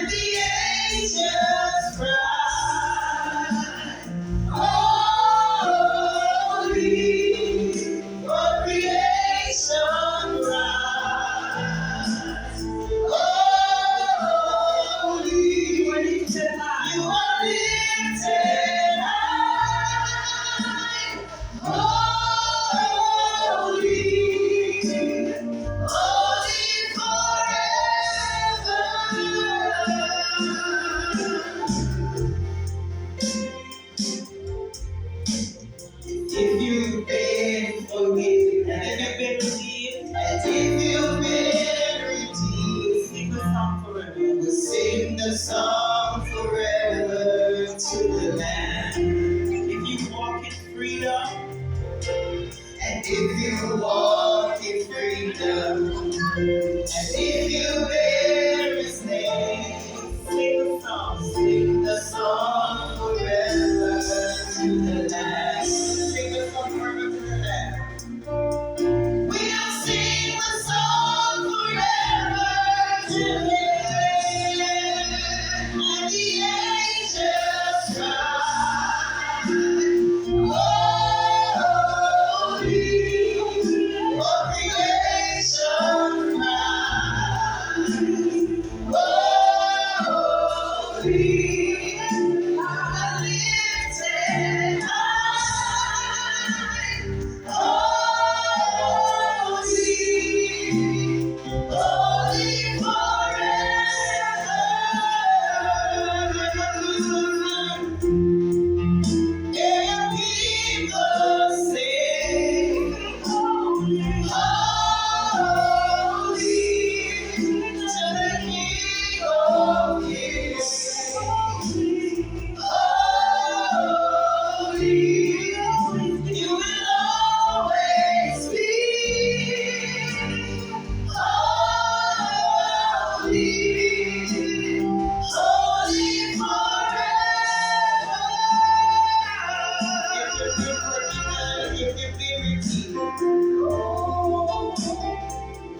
and the angels cry, holy, all creation cries, holy, you are lifted high, you are lifted high, holy, holy forever. If you've been forgiven, and if you've been redeemed, and if you've been redeemed, sing the song forever. We'll sing the song forever to the Lamb. If you walk in freedom, and if you walk in freedom, and if you bear His name, sing the song forever to the Lamb. Sing the song forever to the Lamb. We'll sing the song forever to the Lamb, and the angels cry, holy, all creation cries, holy, lifted high, holy, holy forever. And people sing, holy, to the King of Kings. Holy, you will always be. Holy, holy forever.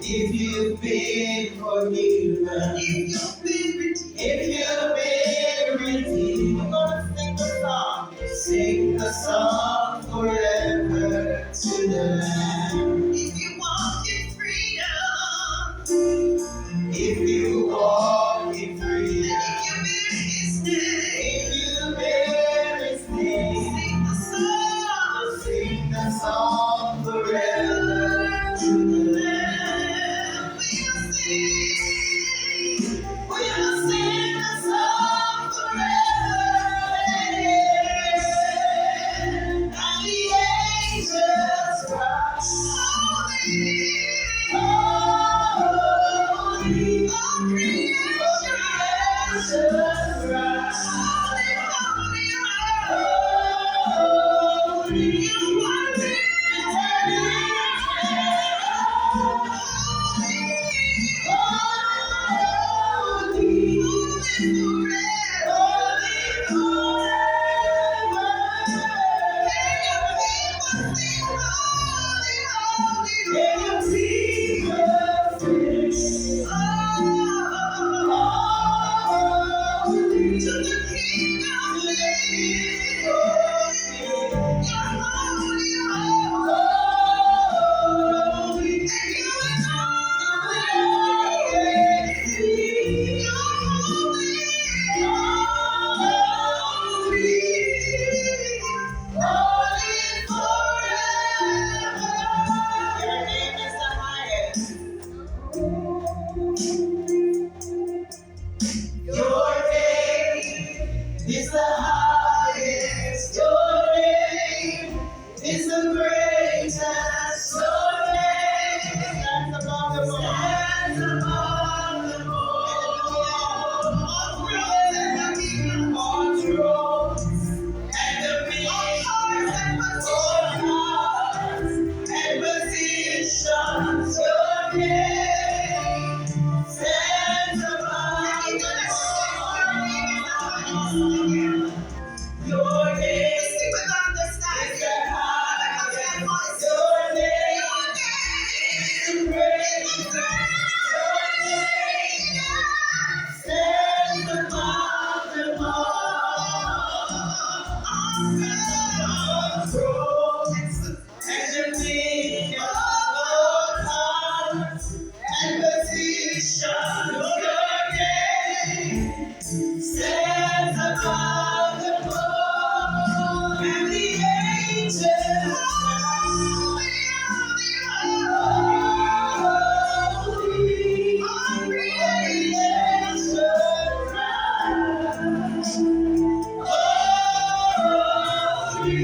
If you've been forgiven, if you've been redeemed, if you've been redeemed, we're gonna sing the song forever to the Lamb. If you walk in freedom, if you walk in freedom, and if you bear His name, sing the song forever to the Lamb. We'll sing the song forever, and the angels cry, holy, all creation cries, holy, you are lifted Stands above the throne, and the angels holy, all creation cries, holy.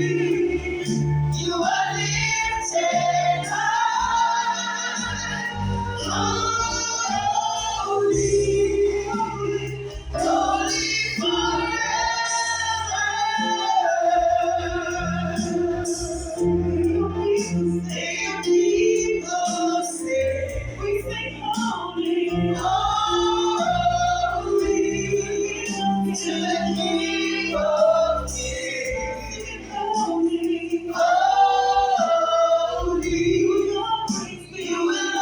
You are lifted high, holy, holy forever. Sing people sing, we sing holy, holy to the King of Kings. Holy, holy, you will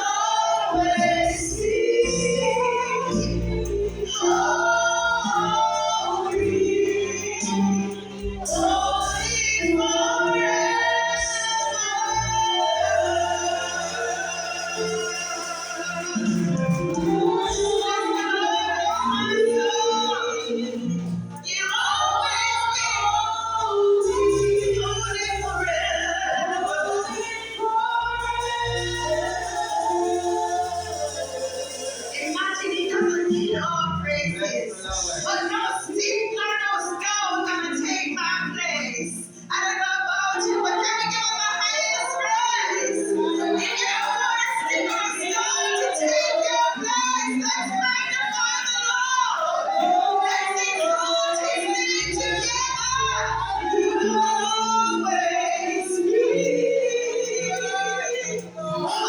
always be holy, holy forever. You always be holy forever. Imagine he doesn't need our praises, but no stick nor no stone gonna take my place. I don't know about you, but can we give him the highest praise? If you don't want a stick or a stone to take your place, let's magnify the Lord. Let's exalt his name together. You will always be holy.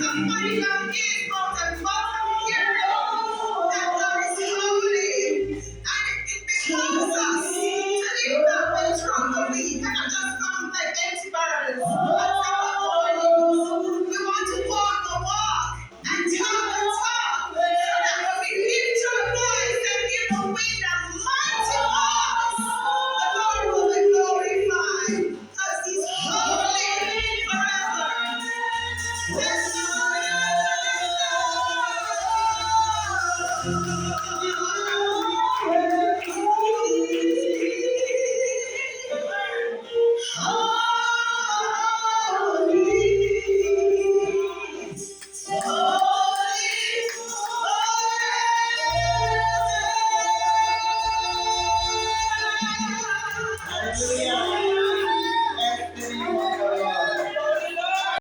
Somebody down here,